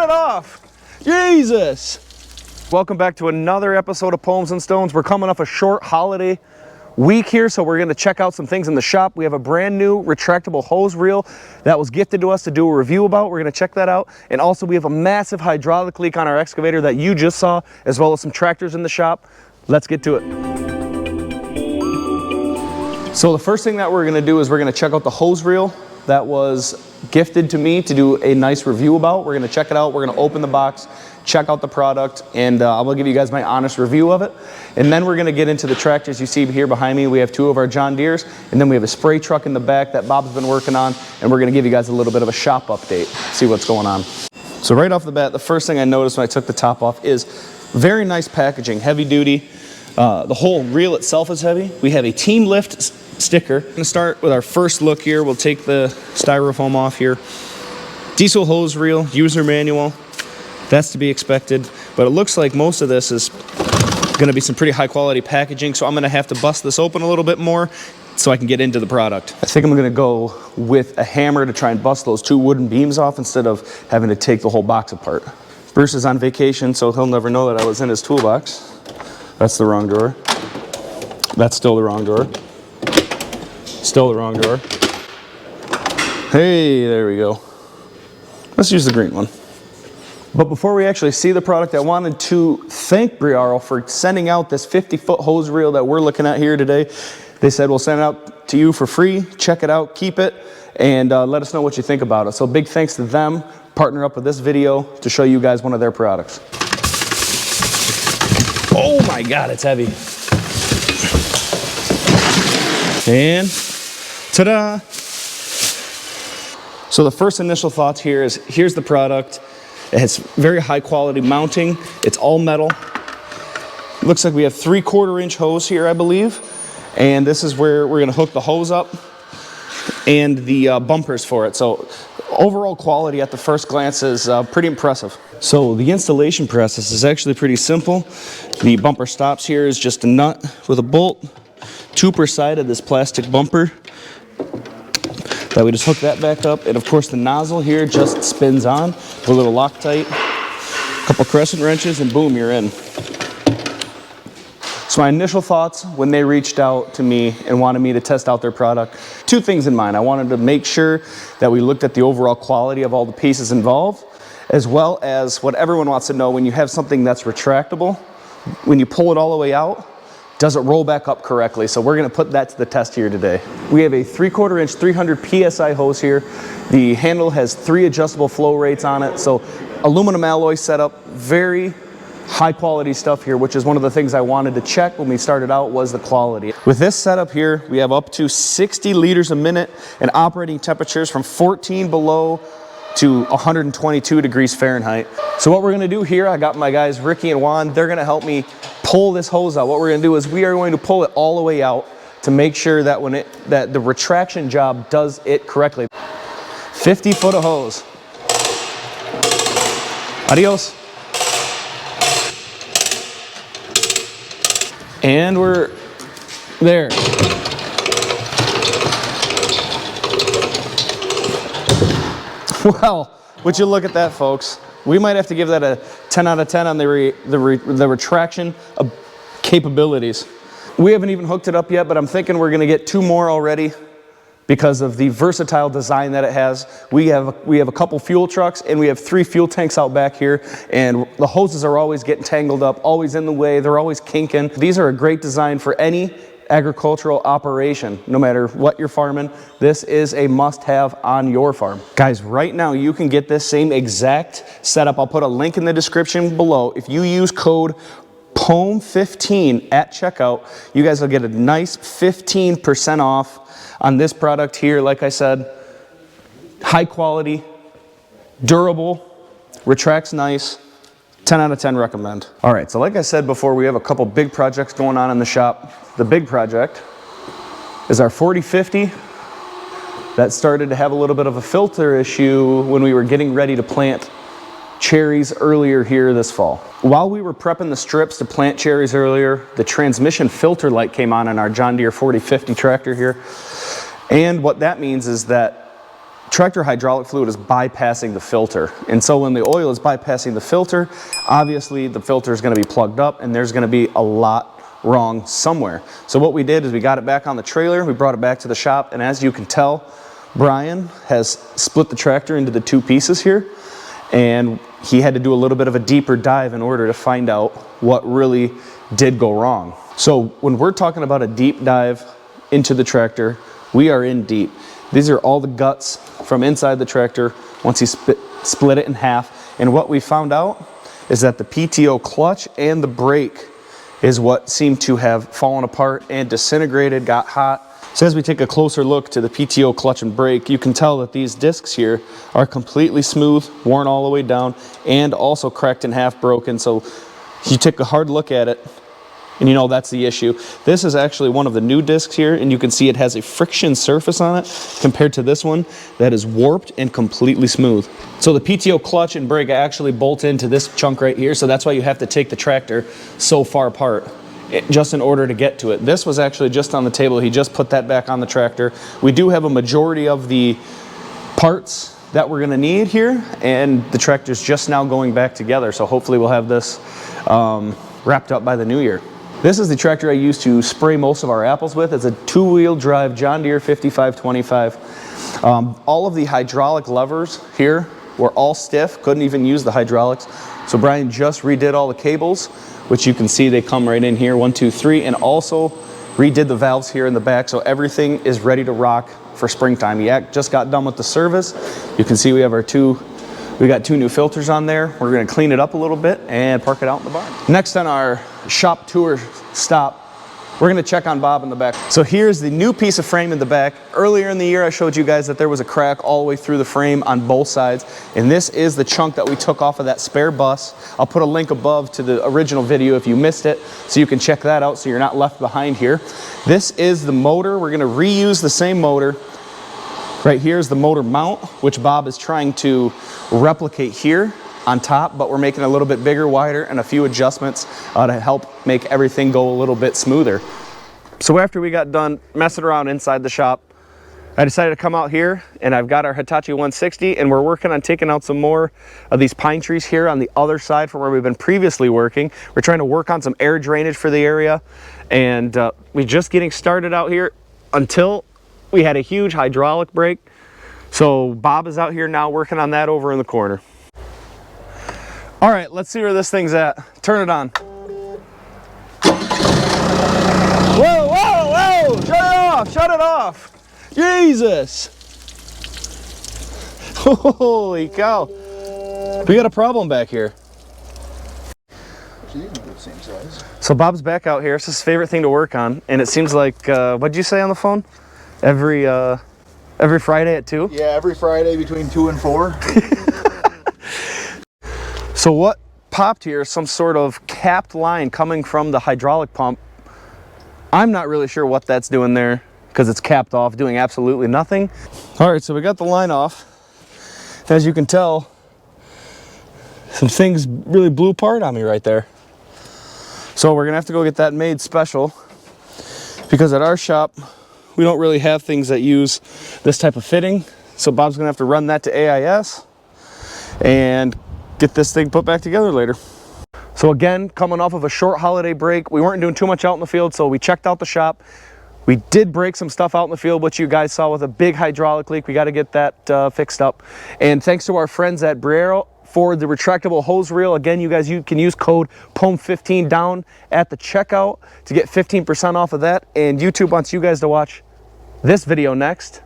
it off. Jesus. Welcome back to another episode of Poems and Stones. We're coming off a short holiday week here, so we're going to check out some things in the shop. We have a brand new retractable hose reel that was gifted to us to do a review about. We're going to check that out. And also we have a massive hydraulic leak on our excavator that you just saw, as well as some tractors in the shop. Let's get to it. So the first thing that we're going to do is we're going to check out the hose reel that was gifted to me to do a nice review about. We're going to check it out. We're going to open the box, check out the product, and I will give you guys my honest review of it. And then we're going to get into the tractors. You see here behind me, we have two of our John Deeres, and then we have a spray truck in the back that Bob's been working on, and we're going to give you guys a little bit of a shop update, see what's going on. So right off the bat, the first thing I noticed when I took the top off is very nice packaging, heavy duty. The whole reel itself is heavy. We have a Team Lift sticker. I'm going to start with our first look here. We'll take the styrofoam off here. Diesel hose reel, user manual. That's to be expected, but it looks like most of this is going to be some pretty high quality packaging, so I'm going to have to bust this open a little bit more so I can get into the product. I think I'm going to go with a hammer to try and bust those two wooden beams off instead of having to take the whole box apart. Bruce is on vacation, so he'll never know that I was in his toolbox. That's the wrong drawer. That's still the wrong drawer. Still the wrong drawer. Hey, there we go. Let's use the green one. But before we actually see the product, I wanted to thank Briaro for sending out this 50-foot hose reel that we're looking at here today. They said we'll send it out to you for free. Check it out, keep it, and let us know what you think about it. So big thanks to them. Partner up with this video to show you guys one of their products. Oh my God, it's heavy. And ta-da! So the first initial thoughts here is, here's the product. It has very high quality mounting. It's all metal. It looks like we have 3/4 inch hose here, I believe. And this is where we're gonna hook the hose up and the bumpers for it. So overall quality at the first glance is pretty impressive. So the installation process is actually pretty simple. The bumper stops here is just a nut with a bolt, 2 per side of this plastic bumper. That we just hook that back up, and of course the nozzle here just spins on with a little Loctite, a couple crescent wrenches, and boom, you're in. So my initial thoughts when they reached out to me and wanted me to test out their product, 2 things in mind. I wanted to make sure that we looked at the overall quality of all the pieces involved, as well as what everyone wants to know: when you have something that's retractable, when you pull it all the way out, does it roll back up correctly? So we're going to put that to the test here today. We have a 3/4 inch 300 PSI hose here. The handle has 3 adjustable flow rates on it. So aluminum alloy setup, very high quality stuff here, which is one of the things I wanted to check when we started out, was the quality. With this setup here, we have up to 60 liters a minute and operating temperatures from 14 below to 122 degrees Fahrenheit. So what we're going to do here, I got my guys Ricky and Juan. They're going to help me pull this hose out. What we're going to do is we are going to pull it all the way out to make sure that that the retraction job does it correctly. 50 foot of hose. Adios. And we're there. Well, would you look at that, folks? We might have to give that a 10 out of 10 on the retraction capabilities. We haven't even hooked it up yet, but I'm thinking we're going to get 2 more already because of the versatile design that it has. We have a couple fuel trucks, and we have 3 fuel tanks out back here, and the hoses are always getting tangled up, always in the way. They're always kinking. These are a great design for any agricultural operation. No matter what you're farming, this is a must-have on your farm. Guys, right now you can get this same exact setup. I'll put a link in the description below. If you use code POEM15 at checkout, you guys will get a nice 15% off on this product here. Like I said, high quality, durable, retracts nice. 10 out of 10 recommend. All right, so like I said before, we have a couple big projects going on in the shop. The big project is our 4050 that started to have a little bit of a filter issue when we were getting ready to plant cherries earlier here this fall. While we were prepping the strips to plant cherries earlier, the transmission filter light came on in our John Deere 4050 tractor here. And what that means is that tractor hydraulic fluid is bypassing the filter. And so when the oil is bypassing the filter, obviously the filter is going to be plugged up and there's going to be a lot wrong somewhere. So what we did is we got it back on the trailer, we brought it back to the shop, and as you can tell, Brian has split the tractor into the two pieces here, and he had to do a little bit of a deeper dive in order to find out what really did go wrong. So when we're talking about a deep dive into the tractor, we are in deep. These are all the guts from inside the tractor once he split it in half. And what we found out is that the PTO clutch and the brake is what seemed to have fallen apart and disintegrated, got hot. So as we take a closer look to the PTO clutch and brake, you can tell that these discs here are completely smooth, worn all the way down, and also cracked in half, broken. So you take a hard look at it, and you know that's the issue. This is actually one of the new discs here, and you can see it has a friction surface on it compared to this one that is warped and completely smooth. So the PTO clutch and brake actually bolt into this chunk right here, so that's why you have to take the tractor so far apart just in order to get to it. This was actually just on the table. He just put that back on the tractor. We do have a majority of the parts that we're gonna need here, and the tractor's just now going back together, so hopefully we'll have this wrapped up by the new year. This is the tractor I used to spray most of our apples with. It's a two-wheel drive John Deere 5525. All of the hydraulic levers here were all stiff, couldn't even use the hydraulics. So Brian just redid all the cables, which you can see they come right in here, 1, 2, 3, and also redid the valves here in the back, so everything is ready to rock for springtime. He just got done with the service. You can see we have we got two new filters on there. We're gonna clean it up a little bit and park it out in the barn. Next on our shop tour stop, we're gonna check on Bob in the back. So here's the new piece of frame in the back. Earlier in the year, I showed you guys that there was a crack all the way through the frame on both sides. And this is the chunk that we took off of that spare bus. I'll put a link above to the original video if you missed it, so you can check that out so you're not left behind here. This is the motor. We're gonna reuse the same motor. Right here is the motor mount, which Bob is trying to replicate here on top, but we're making it a little bit bigger, wider, and a few adjustments to help make everything go a little bit smoother. So after we got done messing around inside the shop, I decided to come out here, and I've got our Hitachi 160, and we're working on taking out some more of these pine trees here on the other side from where we've been previously working. We're trying to work on some air drainage for the area, and we're just getting started out here until we had a huge hydraulic break. So Bob is out here now working on that over in the corner. All right, let's see where this thing's at. Turn it on. Whoa, whoa, whoa! Shut it off, shut it off! Jesus! Holy cow! We got a problem back here. Same size. So Bob's back out here. It's his favorite thing to work on, and it seems like, what'd you say on the phone? Every Friday at 2? Yeah, every Friday between 2 and 4. So what popped here is some sort of capped line coming from the hydraulic pump. I'm not really sure what that's doing there because it's capped off, doing absolutely nothing. All right, so we got the line off. As you can tell, some things really blew apart on me right there. So we're gonna have to go get that made special, because at our shop, we don't really have things that use this type of fitting. So Bob's gonna have to run that to AIS and get this thing put back together later. So again, coming off of a short holiday break, we weren't doing too much out in the field, so we checked out the shop. We did break some stuff out in the field, which you guys saw with a big hydraulic leak. We got to get that fixed up. And thanks to our friends at Briero for the retractable hose reel. Again, you can use code POEM15 down at the checkout to get 15% off of that. And YouTube wants you guys to watch this video next.